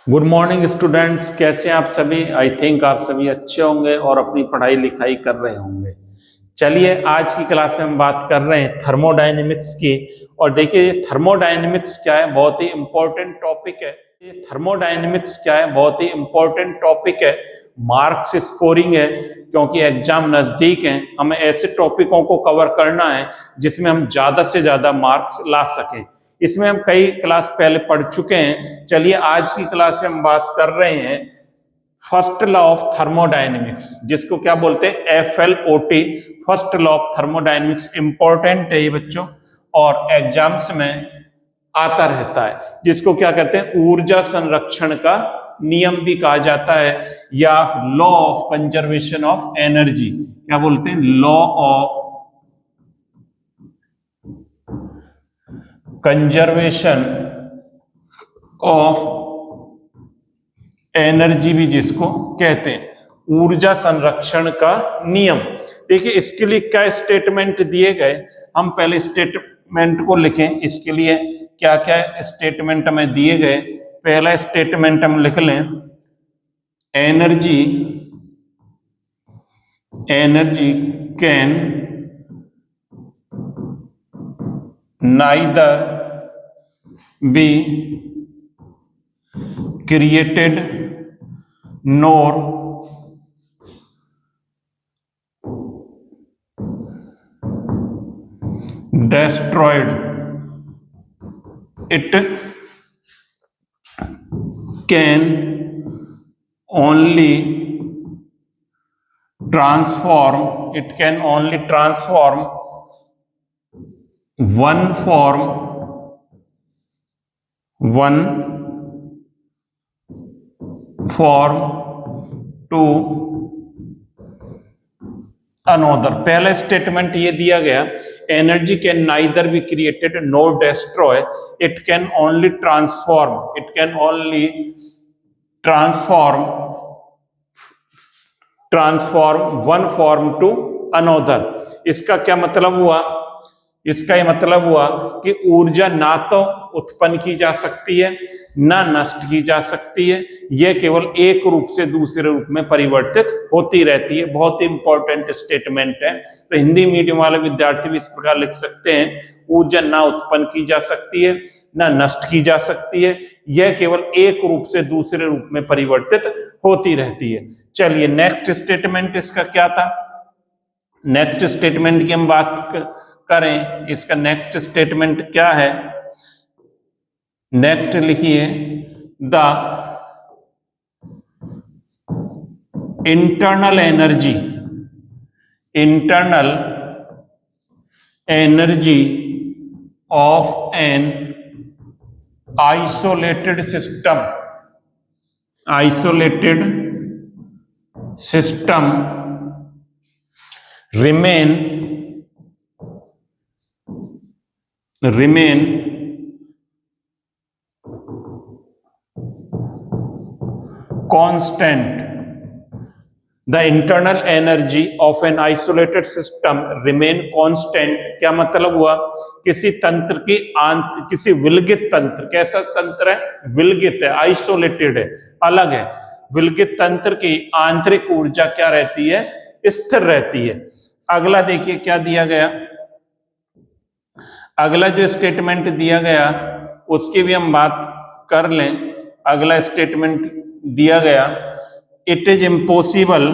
Good morning students, कैसे हैं आप सभी। आई थिंक आप सभी अच्छे होंगे और अपनी पढ़ाई लिखाई कर रहे होंगे। चलिए आज की क्लास में हम बात कर रहे हैं थर्मोडायनेमिक्स की। और देखिए थर्मोडायनेमिक्स क्या है, बहुत ही इंपॉर्टेंट टॉपिक है। ये थर्मोडायनेमिक्स क्या है, बहुत ही इंपॉर्टेंट टॉपिक है। मार्क्स स्कोरिंग है, क्योंकि एग्जाम नजदीक है। हमें ऐसे टॉपिकों को कवर करना है जिसमें हम ज्यादा से ज्यादा मार्क्स ला सकें। इसमें हम कई क्लास पहले पढ़ चुके हैं। चलिए आज की क्लास में हम बात कर रहे हैं फर्स्ट लॉ ऑफ थर्मोडायनेमिक्स, जिसको क्या बोलते हैं FLOT, first law of thermodynamics. Important है ये बच्चों, और एग्जाम्स में आता रहता है, जिसको क्या कहते हैं ऊर्जा संरक्षण का नियम भी कहा जाता है, या law of conservation of energy. क्या बोलते हैं, law of conservation of energy भी जिसको कहते हैं, ऊर्जा संरक्षण का नियम। देखिए इसके लिए क्या स्टेटमेंट दिए गए, हम पहले स्टेटमेंट को लिखें। इसके लिए क्या क्या स्टेटमेंट हमें दिए गए। पहला स्टेटमेंट हम लिख लें, energy can neither be created nor destroyed. It can only transform one form to another। पहला स्टेटमेंट ये दिया गया, energy can neither be created nor destroy, it can only transform one form to another. इसका क्या मतलब हुआ, इसका ये मतलब हुआ कि ऊर्जा ना तो उत्पन्न की जा सकती है ना नष्ट की जा सकती है, यह केवल एक रूप से दूसरे रूप में परिवर्तित होती रहती है। बहुत ही इंपॉर्टेंट स्टेटमेंट है। तो हिंदी मीडियम वाले विद्यार्थी भी इस प्रकार लिख सकते हैं, ऊर्जा ना उत्पन्न की जा सकती है ना नष्ट की जा सकती है, यह केवल एक रूप से दूसरे रूप में परिवर्तित होती रहती है। चलिए नेक्स्ट स्टेटमेंट इसका क्या था। नेक्स्ट स्टेटमेंट की हम बात करें, इसका नेक्स्ट स्टेटमेंट क्या है। नेक्स्ट लिखिए, the internal energy of an isolated system remain constant। The internal energy of an isolated system remain constant। क्या मतलब हुआ, किसी तंत्र की किसी विलगित तंत्र, कैसा तंत्र है, विलगित है, आइसोलेटेड है, अलग है, विलगित तंत्र की आंतरिक ऊर्जा क्या रहती है, स्थिर रहती है। अगला देखिए क्या दिया गया, अगला जो स्टेटमेंट दिया गया उसकी भी हम बात कर लें। अगला स्टेटमेंट दिया गया, इट इज इम्पॉसिबल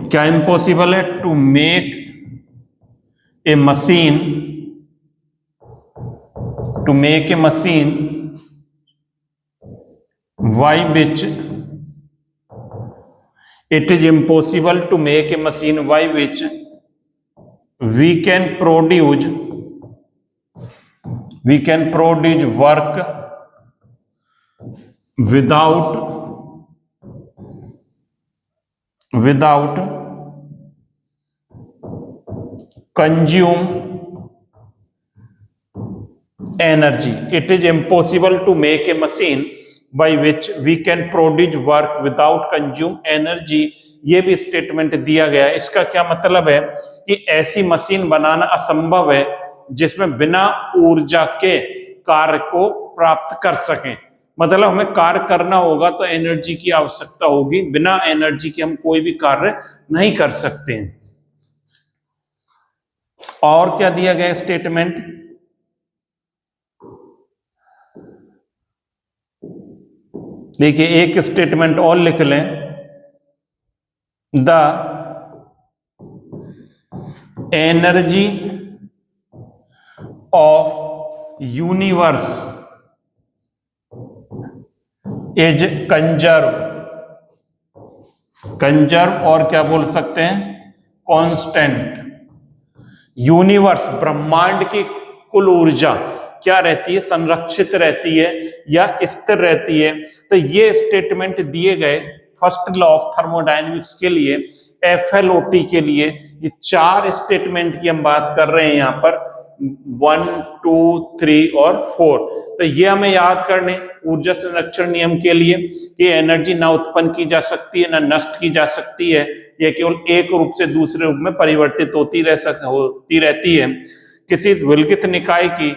क्या इम्पॉसिबल है, to make a machine by which it is impossible to make a machine by which we can produce work without consume energy। It is impossible to make a machine by which we can produce work without consume energy। ये भी statement दिया गया है। इसका क्या मतलब है कि ऐसी मशीन बनाना असंभव है जिसमें बिना ऊर्जा के कार्य को प्राप्त कर सकें। मतलब हमें कार्य करना होगा तो एनर्जी की आवश्यकता होगी, बिना एनर्जी के हम कोई भी कार्य नहीं कर सकते हैं। और क्या दिया गया स्टेटमेंट, देखिए एक स्टेटमेंट और लिख लें, the energy of universe is conserve और क्या बोल सकते हैं, कांस्टेंट। यूनिवर्स ब्रह्मांड की कुल ऊर्जा क्या रहती है, संरक्षित रहती है या स्थिर रहती है। तो ये स्टेटमेंट दिए गए फर्स्ट लॉ ऑफ थर्मोडायनेमिक्स के लिए, FLOT के लिए। ये 4 स्टेटमेंट की हम बात कर रहे हैं यहाँ पर, 1, 2, 3 और 4। तो ये हमें याद करने ऊर्जा संरक्षण नियम के लिए कि एनर्जी ना उत्पन्न की जा सकती है ना नष्ट की जा सकती है, यह केवल एक रूप से दूसरे रूप में परिवर्तित होती रहती है। किसी विलगित निकाय की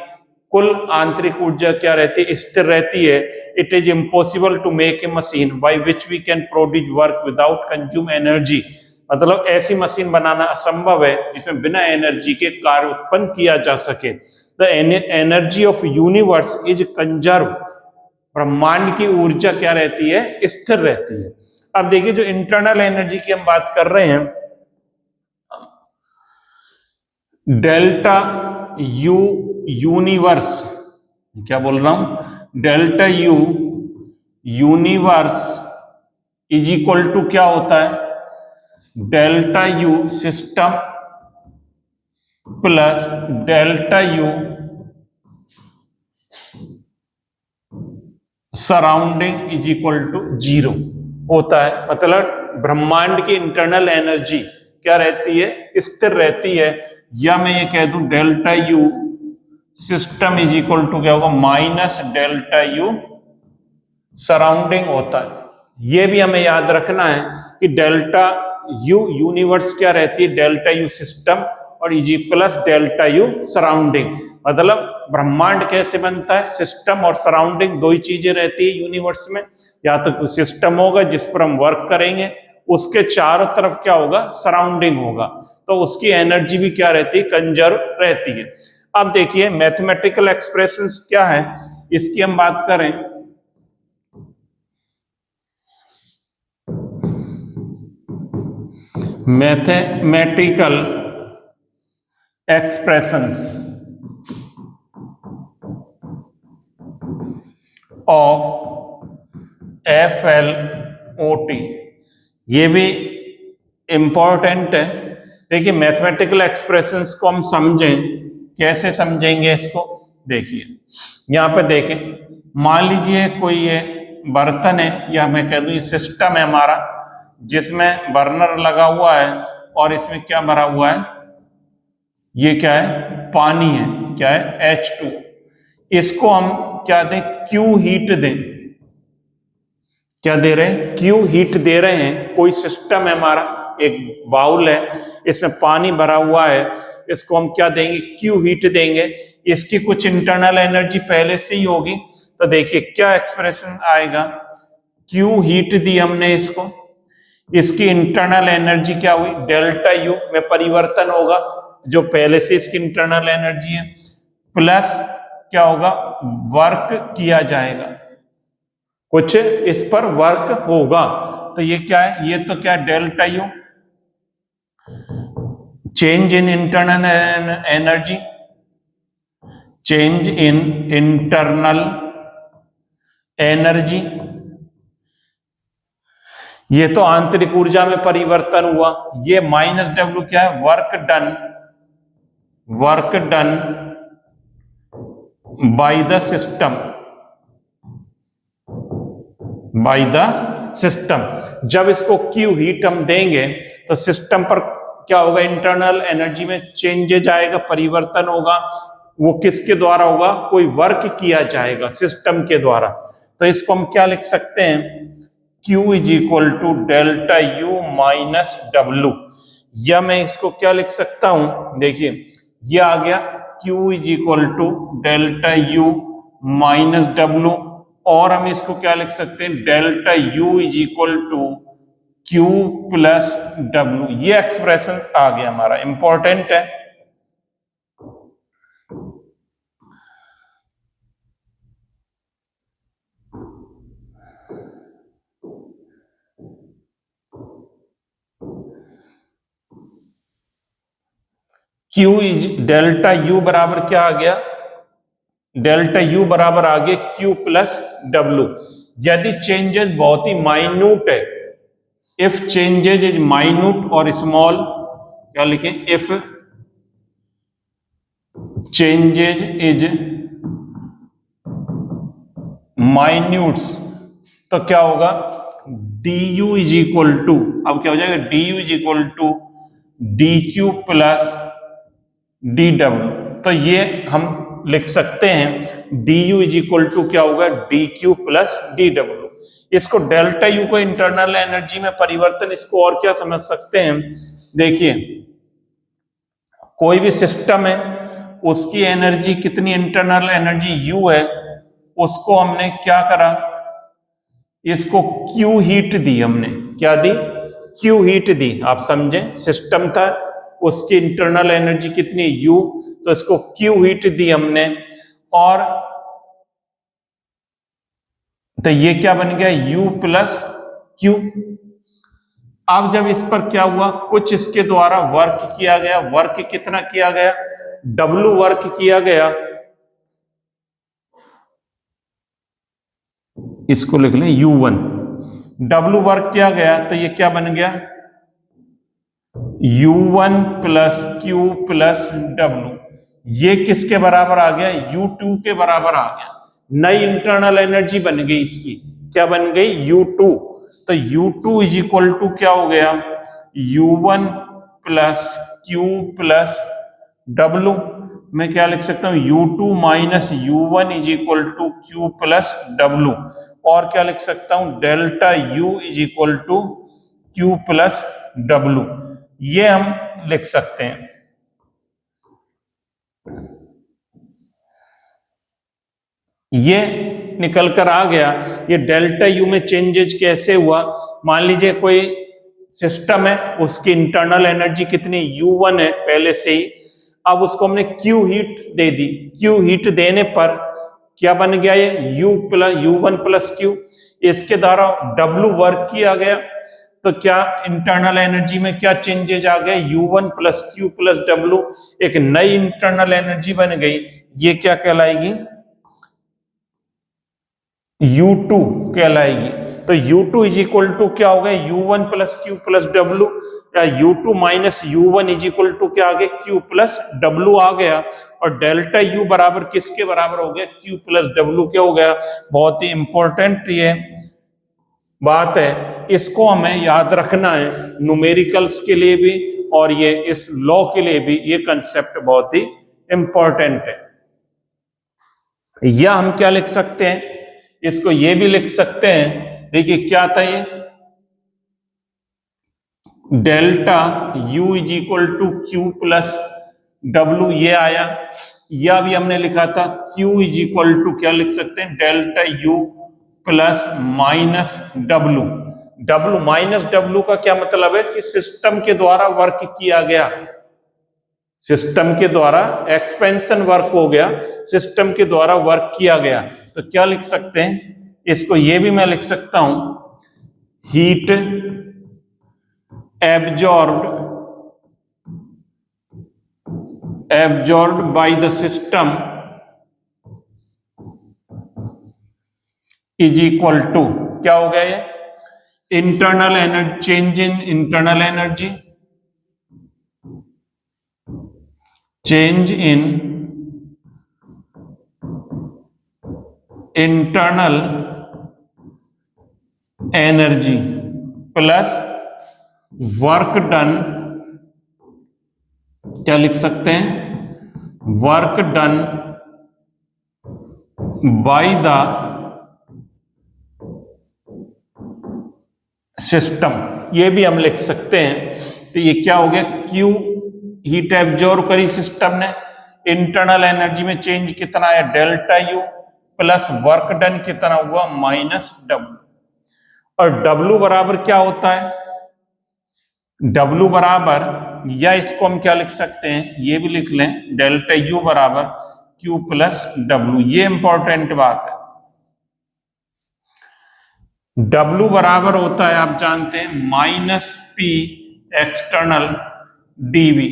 कुल आंतरिक ऊर्जा क्या रहती है, स्थिर रहती है। It is impossible to make a machine by which we can produce work without consume energy. मतलब ऐसी मशीन बनाना असंभव है जिसमें बिना एनर्जी के कार्य उत्पन्न किया जा सके। The energy of universe is conserve, ब्रह्मांड की ऊर्जा क्या रहती है, स्थिर रहती है। अब देखिए जो इंटरनल एनर्जी की हम बात कर रहे हैं, डेल्टा यू यूनिवर्स, क्या बोल रहा हूं, delta U universe is equal to क्या होता है, delta U system plus delta U surrounding is equal to 0 होता है। मतलब ब्रह्मांड की इंटरनल एनर्जी क्या रहती है, स्थिर रहती है। या मैं ये कह दूं delta U system is equal to क्या होगा, माइनस डेल्टा यू सराउंडिंग होता है। ये भी हमें याद रखना है कि डेल्टा यू यूनिवर्स क्या रहती है, डेल्टा यू सिस्टम और easy plus delta U surrounding. मतलब ब्रह्मांड कैसे बनता है, सिस्टम और सराउंडिंग दो ही चीजें रहती है यूनिवर्स में। या तो सिस्टम होगा जिस पर हम वर्क करेंगे, उसके चारों तरफ क्या होगा, सराउंडिंग होगा, तो उसकी एनर्जी भी क्या रहती है, कंजर्व रहती है। अब देखिए मैथमेटिकल एक्सप्रेशंस क्या है, इसकी हम बात करें। मैथमेटिकल एक्सप्रेशंस ऑफ FLOT, ये भी इंपॉर्टेंट है। देखिए मैथमेटिकल एक्सप्रेशंस को हम समझें, कैसे समझेंगे इसको, देखिए यहां पे देखें, मान लीजिए कोई ये बर्तन है या मैं कह दूं ये सिस्टम है हमारा, जिसमें बर्नर लगा हुआ है और इसमें क्या भरा हुआ है, ये क्या है, पानी है, क्या है, H2। इसको हम क्या दें, Q हीट दें, क्या दे रहे हैं, Q हीट दे रहे हैं। कोई सिस्टम है हमारा, एक बाउल है, इसमें पानी भरा हुआ है, इसको हम क्या देंगे, Q हीट देंगे। इसकी कुछ इंटरनल एनर्जी पहले से ही होगी, तो देखिए क्या एक्सप्रेशन आएगा, Q हीट दी हमने इसको, इसकी इंटरनल एनर्जी क्या हुई, डेल्टा यू में परिवर्तन होगा जो पहले से इसकी इंटरनल एनर्जी है, प्लस क्या होगा, वर्क किया जाएगा, कुछ इस पर वर्क होगा। तो ये क्या है, ये तो क्या, delta U change in internal energy, change in internal energy, ये तो आंतरिक ऊर्जा में परिवर्तन हुआ। ये माइनस डब्ल्यू क्या है, work done by the system. जब इसको Q हीट हम देंगे तो सिस्टम पर क्या होगा, इंटरनल एनर्जी में चेंजेज आएगा, परिवर्तन होगा। वो किसके द्वारा होगा, कोई वर्क किया जाएगा सिस्टम के द्वारा। तो इसको हम क्या लिख सकते हैं, Q is equal to delta U minus W, या मैं इसको क्या लिख सकता हूं, देखिए ये आ गया Q is equal to delta U minus W, और हम इसको क्या लिख सकते हैं, delta U is equal to Q plus W। ये एक्सप्रेशन आ गया हमारा, इंपॉर्टेंट है। Q इज डेल्टा U बराबर क्या आ गया, डेल्टा U बराबर आ गया Q प्लस W। यदि चेंजेस बहुत ही माइन्यूट है, इफ चेंजेज इज माइन्यूट और स्मॉल, क्या लिखें, इफ चेंजेज इज माइन्यूट्स, तो क्या होगा, du इज इक्वल टू, अब क्या हो जाएगा, du is equal to dq plus dw। तो ये हम लिख सकते हैं du इज इक्वल टू क्या होगा, dq प्लस dw। इसको डेल्टा U को इंटरनल एनर्जी में परिवर्तन, इसको और क्या समझ सकते हैं, देखिए कोई भी सिस्टम है, उसकी एनर्जी कितनी, इंटरनल एनर्जी U है, उसको हमने क्या करा, इसको Q हीट दी हमने, क्या दी, Q हीट दी। आप समझे, सिस्टम था, उसकी इंटरनल एनर्जी कितनी, U, तो इसको Q हीट दी हमने, और तो ये क्या बन गया, U प्लस Q। अब जब इस पर क्या हुआ, कुछ इसके द्वारा वर्क किया गया, वर्क कितना किया गया, W वर्क किया गया, इसको लिख लें U1, W वर्क किया गया, तो ये क्या बन गया, U1 plus Q plus W। ये किसके बराबर आ गया, U2 के बराबर आ गया। नई इंटरनल एनर्जी बन गई इसकी, क्या बन गई, U2। तो U2 इज इक्वल टू क्या हो गया, U1 plus Q plus W। मैं क्या लिख सकता हूं, U2 minus U1 is equal to Q plus W, और क्या लिख सकता हूं, delta U is equal to Q plus W। ये हम लिख सकते हैं। ये निकल कर आ गया। ये डेल्टा U में चेंजेज कैसे हुआ, मान लीजिए कोई सिस्टम है, उसकी इंटरनल एनर्जी कितनी, U1 है पहले से ही, अब उसको हमने Q हीट दे दी, Q हीट देने पर क्या बन गया, ये U1 प्लस Q, इसके द्वारा W वर्क किया गया, तो क्या इंटरनल एनर्जी में क्या चेंजेज आ गए, U1 plus Q plus W, एक नई इंटरनल एनर्जी बन गई। ये क्या कहलाएगी, U2 कहलाएगी। तो U2 इज इक्वल टू क्या हो गया, U1 plus Q plus W, या U2 minus U1 is equal to क्या आ गया, Q प्लस W आ गया। और डेल्टा U बराबर किसके बराबर हो गया, Q प्लस W क्या हो गया। बहुत ही इंपॉर्टेंट ये बात है, इसको हमें याद रखना है, न्यूमेरिकल्स के लिए भी और ये इस लॉ के लिए भी ये कंसेप्ट बहुत ही इंपॉर्टेंट है। या हम क्या लिख सकते हैं, इसको ये भी लिख सकते हैं, देखिए क्या था ये, delta U is equal to Q plus W, ये आया। या भी हमने लिखा था Q इज इक्वल टू क्या लिख सकते हैं, delta U plus minus W। W minus W का क्या मतलब है कि सिस्टम के द्वारा वर्क किया गया, सिस्टम के द्वारा एक्सपेंशन वर्क हो गया, सिस्टम के द्वारा वर्क किया गया। तो क्या लिख सकते हैं, इसको ये भी मैं लिख सकता हूं, heat absorbed by the system is equal to क्या हो गया, ये internal energy, change in internal energy, change in internal energy plus work done, क्या लिख सकते हैं, work done by the system, ये भी हम लिख सकते हैं। तो ये क्या हो गया, क्यू हीट एब्जॉर्ब करी सिस्टम ने, इंटरनल एनर्जी में चेंज कितना है delta you, plus work done कितना हुआ माइनस डब्ल्यू। और डब्ल्यू बराबर क्या होता है, डब्ल्यू बराबर, या इसको हम क्या लिख सकते हैं, ये भी लिख लें, डेल्टा यू बराबर क्यू प्लस डब्ल्यू। ये इंपॉर्टेंट बात है। डब्ल्यू बराबर होता है, आप जानते हैं, minus P external DV,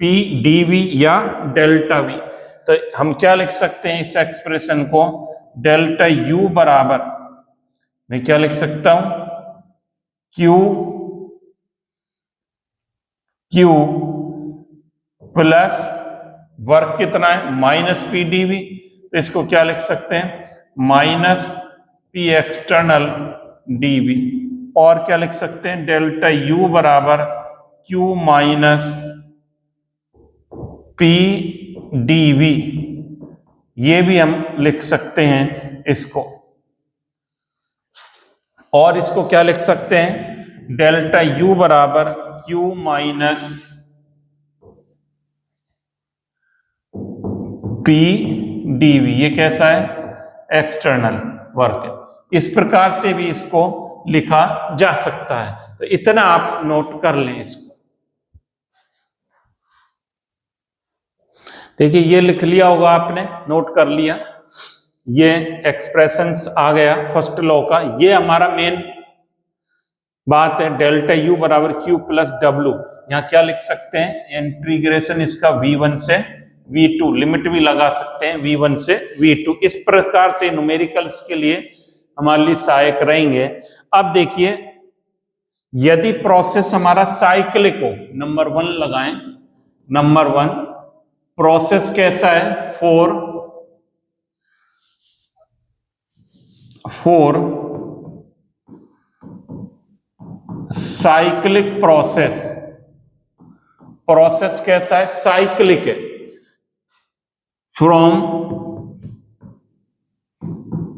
P DV या डेल्टा वी। तो हम क्या लिख सकते हैं इस एक्सप्रेशन को, डेल्टा यू बराबर, मैं क्या लिख सकता हूं, क्यू क्यू प्लस वर्क कितना है माइनस पी डीवी, तो इसको क्या लिख सकते हैं, माइनस पी एक्सटर्नल डीवी। और क्या लिख सकते हैं, डेल्टा यू बराबर क्यू माइनस पी डीवी, ये भी हम लिख सकते हैं इसको। और इसको क्या लिख सकते हैं, डेल्टा यू बराबर क्यू माइनस पी डीवी, ये कैसा है, एक्सटर्नल वर्क। इस प्रकार से भी इसको लिखा जा सकता है। तो इतना आप नोट कर लें इसको। देखिए ये लिख लिया होगा आपने, नोट कर लिया, ये एक्सप्रेशंस आ गया फर्स्ट लॉ का। ये हमारा मेन बात है, डेल्टा यू बराबर क्यू प्लस डब्ल्यू। यहाँ क्या लिख सकते हैं, इंटीग्रेशन इसका v1 से v2, लिमिट भी लगा सकते हैं v1 से v2। इस प्रकार से न्यूमेरिकल्स के लिए हमारे लिए सहायक रहेंगे। अब देखिए, यदि प्रोसेस हमारा साइक्लिक हो, नंबर 1 लगाएं, नंबर 1 प्रोसेस कैसा है, फोर साइक्लिक प्रोसेस, प्रोसेस कैसा है, साइक्लिक है, फ्रॉम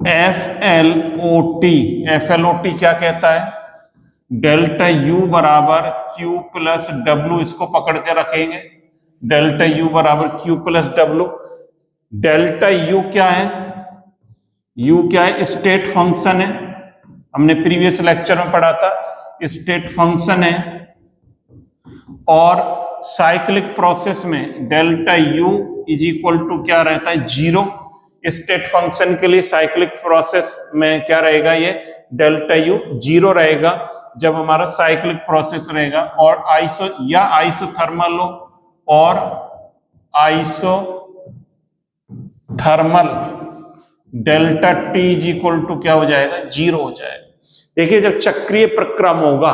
एफ क्या कहता है, डेल्टा यू बराबर क्यू प्लस डब्ल्यू, इसको पकड़ के रखेंगे, डेल्टा यू बराबर Q plus W. Delta U क्या है, यू क्या है, स्टेट फंक्शन है, हमने प्रीवियस लेक्चर में पढ़ा था, स्टेट फंक्शन है। और साइक्लिक प्रोसेस में delta U is equal to क्या रहता है, 0। स्टेट फंक्शन के लिए साइक्लिक प्रोसेस में क्या रहेगा, ये डेल्टा यू 0 रहेगा जब हमारा साइक्लिक प्रोसेस रहेगा। और आइसोथर्मल हो, और isothermal delta T is equal to क्या हो जाएगा, 0 हो जाएगा। देखिए जब चक्रीय प्रक्रम होगा,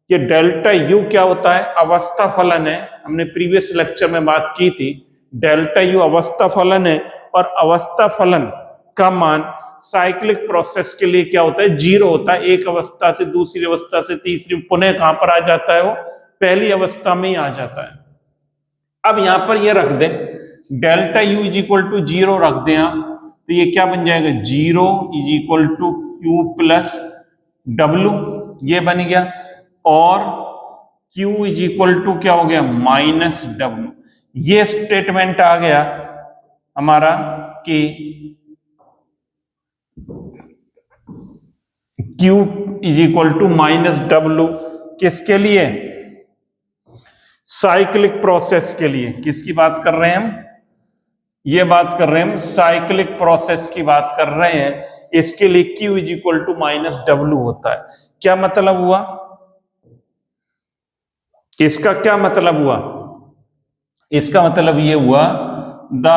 ये डेल्टा यू क्या होता है, अवस्था फलन है, हमने प्रीवियस लेक्चर में बात की थी, डेल्टा यू अवस्था फलन है। और अवस्था फलन का मान साइक्लिक प्रोसेस के लिए क्या होता है, 0 होता है। एक अवस्था से दूसरी अवस्था से तीसरी, पुनः कहां पर आ जाता है, वो पहली अवस्था में ही आ जाता है। अब यहां पर ये रख दें, delta U is equal to 0 रख दें आप, तो ये क्या बन जाएगा, 0 is equal to Q plus W, ये बन गया। और Q इज इक्वल टू क्या हो गया, माइनस डब्ल्यू। ये स्टेटमेंट आ गया हमारा कि Q is equal to minus W, किसके लिए, साइक्लिक प्रोसेस के लिए। किसकी बात कर रहे हैं हम, ये बात कर रहे हैं हम साइक्लिक प्रोसेस की बात कर रहे हैं। इसके लिए Q is equal to minus W होता है। क्या मतलब हुआ, इसका क्या मतलब हुआ, इसका मतलब ये हुआ, the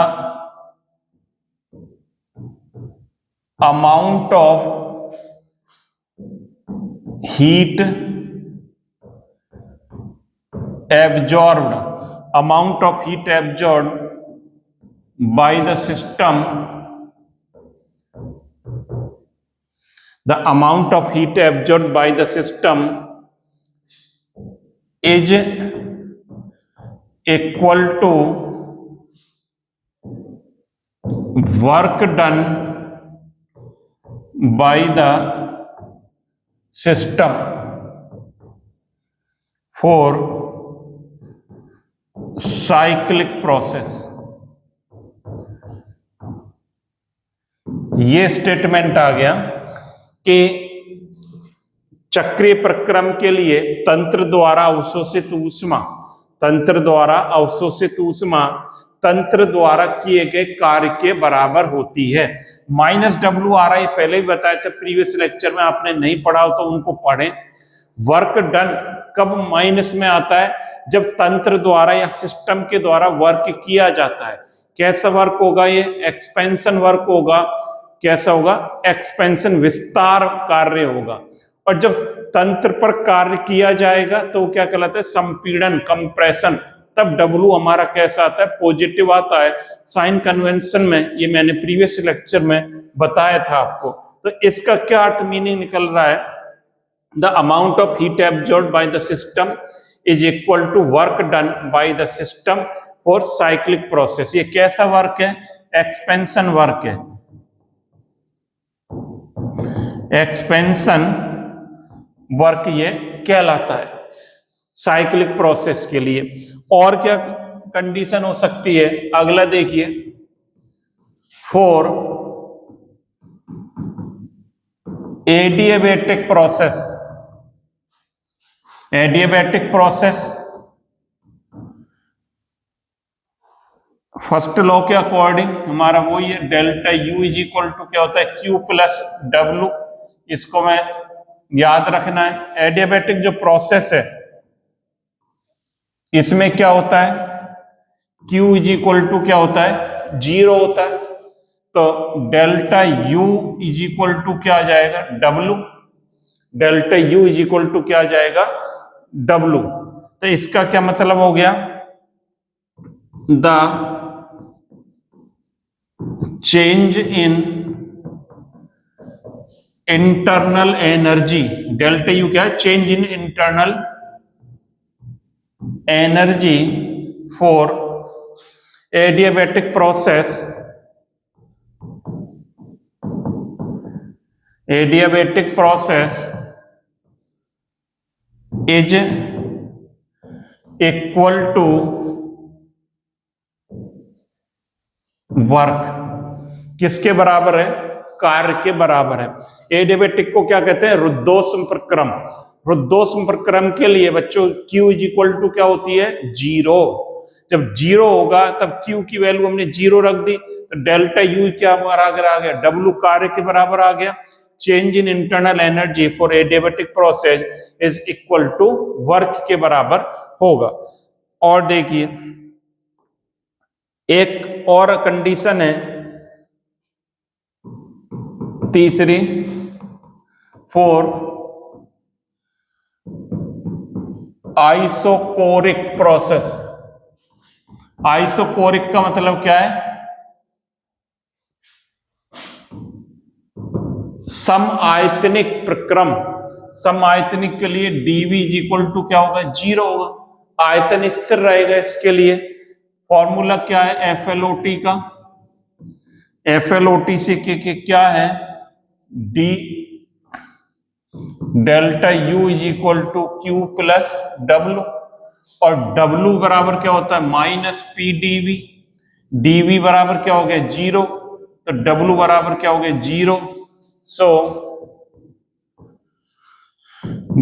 amount of heat absorbed, amount of heat absorbed by the system, the amount of heat absorbed by the system is equal to work done by the system for cyclic process। ये statement आ गया कि चक्रीय प्रक्रम के लिए तंत्र द्वारा अवशोषित ऊष्मा तंत्र द्वारा किए गए कार्य के बराबर होती है। माइनस डब्ल्यू आ रहा है, पहले भी बताया था प्रीवियस लेक्चर में, आपने नहीं पढ़ा हो तो उनको पढ़ें। वर्क डन कब माइनस में आता है? जब तंत्र द्वारा या सिस्टम के द्वारा वर्क किया जाता है। कैसा वर्क होगा? ये एक्सपेंशन वर्क होगा। कैसा होगा? एक्सपेंशन, विस्तार कार्य होगा। और जब तंत्र पर कार्य किया जाएगा तो क्या कहलाता है? संपीड़न, कंप्रेशन। तब डब्ल्यू हमारा कैसा आता है? पॉजिटिव आता है। साइन कन्वेंशन में ये मैंने प्रीवियस लेक्चर में बताया था आपको। तो इसका क्या अर्थ मीनिंग निकल रहा है? The amount of heat absorbed by the system is equal to work done by the system for cyclic process. ये कैसा वर्क है? एक्सपेंशन वर्क है। एक्सपेंशन वर्क ये कहलाता है साइक्लिक प्रोसेस के लिए। और क्या कंडीशन हो सकती है? अगला देखिए, for adiabatic process. Adiabatic process first law के अकॉर्डिंग हमारा वही है, delta U is equal to क्या होता है? Q plus W. इसको मैं याद रखना है। एडियाबैटिक जो प्रोसेस है इसमें क्या होता है? Q इज इक्वल टू क्या होता है? 0 होता है। तो delta U is equal to क्या आ जाएगा? W। Delta U is equal to क्या आ जाएगा? W। तो इसका क्या मतलब हो गया? The change in internal energy, delta U क्या है? Change in internal energy for adiabatic process, adiabatic process is equal to work. किसके बराबर है? कार्य के बराबर है। एडियाबैटिक को क्या कहते हैं? रुद्धोष्म प्रक्रम। रुद्धोष्म प्रक्रम के लिए बच्चों Q इज इक्वल टू क्या होती है? 0। जब 0 होगा तब Q की वैल्यू हमने 0 रख दी, तो डेल्टा U क्या बराबर आ गया? W कार्य के बराबर आ गया। Change in internal energy for adiabatic process is equal to work के बराबर होगा। और देखिए एक और कंडीशन है, तीसरी, फॉर आइसोकोरिक प्रोसेस। आइसोकोरिक का मतलब क्या है? समआयतनिक प्रक्रम। समआयतनिक के लिए dV इज इक्वल टू क्या होगा? 0 होगा। आयतन स्थिर रहेगा। इसके लिए फॉर्मूला क्या है? FLOT का। FLOT से क्या है? Delta U is equal to Q plus W। और W बराबर क्या होता है? Minus P dV। dV बराबर क्या हो गया? 0। तो W बराबर क्या हो गया? 0। सो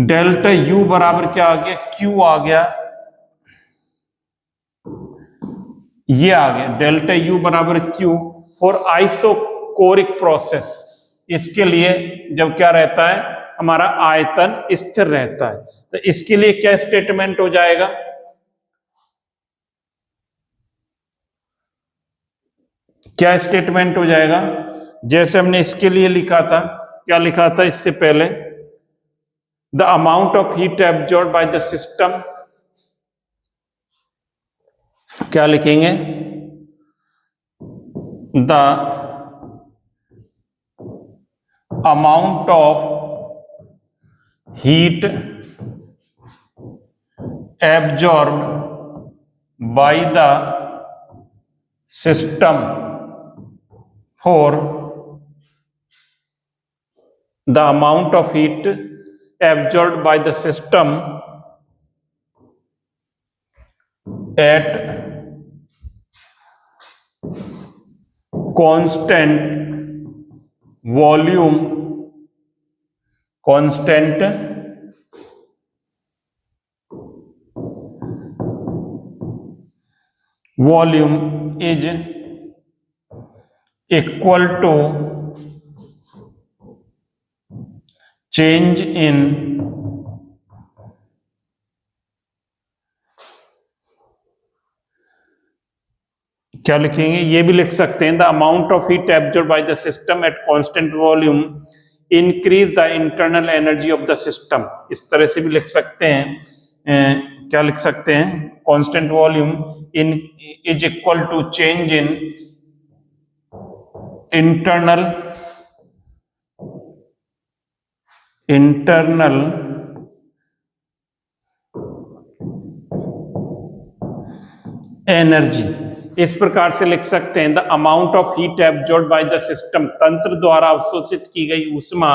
डेल्टा U बराबर क्या आ गया? Q आ गया। ये आ गया डेल्टा U बराबर Q फॉर आइसोकोरिक प्रोसेस। इसके लिए जब क्या रहता है? हमारा आयतन स्थिर रहता है। तो इसके लिए क्या स्टेटमेंट हो जाएगा? क्या स्टेटमेंट हो जाएगा? जैसे हमने इसके लिए लिखा था, क्या लिखा था इससे पहले? The amount of heat absorbed by the system, क्या लिखेंगे? The amount of heat absorbed by the system for the amount of heat absorbed by the system at constant volume is equal to change in क्या लिखेंगे, ये भी लिख सकते हैं, the amount of heat absorb by the system at constant volume increase the internal energy of the system. इस तरह से भी लिख सकते हैं, क्या लिख सकते हैं, constant volume in is equal to change in internal energy. इस प्रकार से लिख सकते हैं, the amount of heat absorb by the system, तंत्र द्वारा अवशोषित की गई ऊष्मा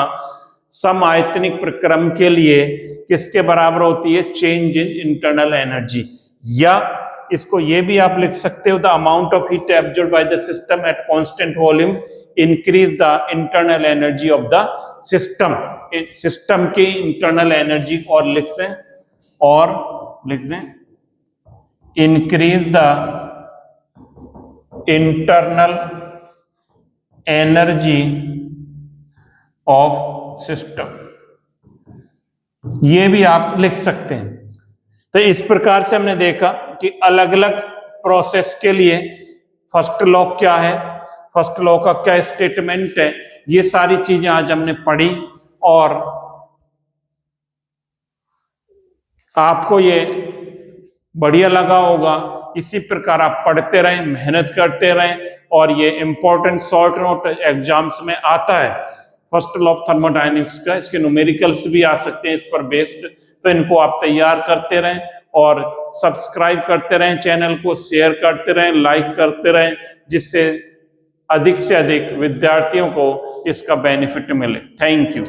समआयतनिक प्रक्रम के लिए किसके बराबर होती है, चेंज इन इंटरनल एनर्जी। या इसको ये भी आप लिख सकते हो, the amount of heat absorb by the system at constant volume increase the internal energy of the system. System की इंटरनल एनर्जी और लिख दें increase the internal energy of system, ये भी आप लिख सकते हैं। तो इस प्रकार से हमने देखा कि अलग अलग प्रोसेस के लिए फर्स्ट लॉ क्या है, फर्स्ट लॉ का क्या स्टेटमेंट है, ये सारी चीजें आज हमने पढ़ी और आपको ये बढ़िया लगा होगा। इसी प्रकार आप पढ़ते रहें, मेहनत करते रहें और ये इंपॉर्टेंट शॉर्ट नोट एग्जाम्स में आता है फर्स्ट लॉ ऑफ थर्मोडायनेमिक्स का। इसके न्यूमेरिकल्स भी आ सकते हैं इस पर बेस्ड, तो इनको आप तैयार करते रहें और सब्सक्राइब करते रहें, चैनल को शेयर करते रहें, लाइक करते रहें, जिससे अधिक से अधिक विद्यार्थियों को इसका बेनिफिट मिले। Thank you.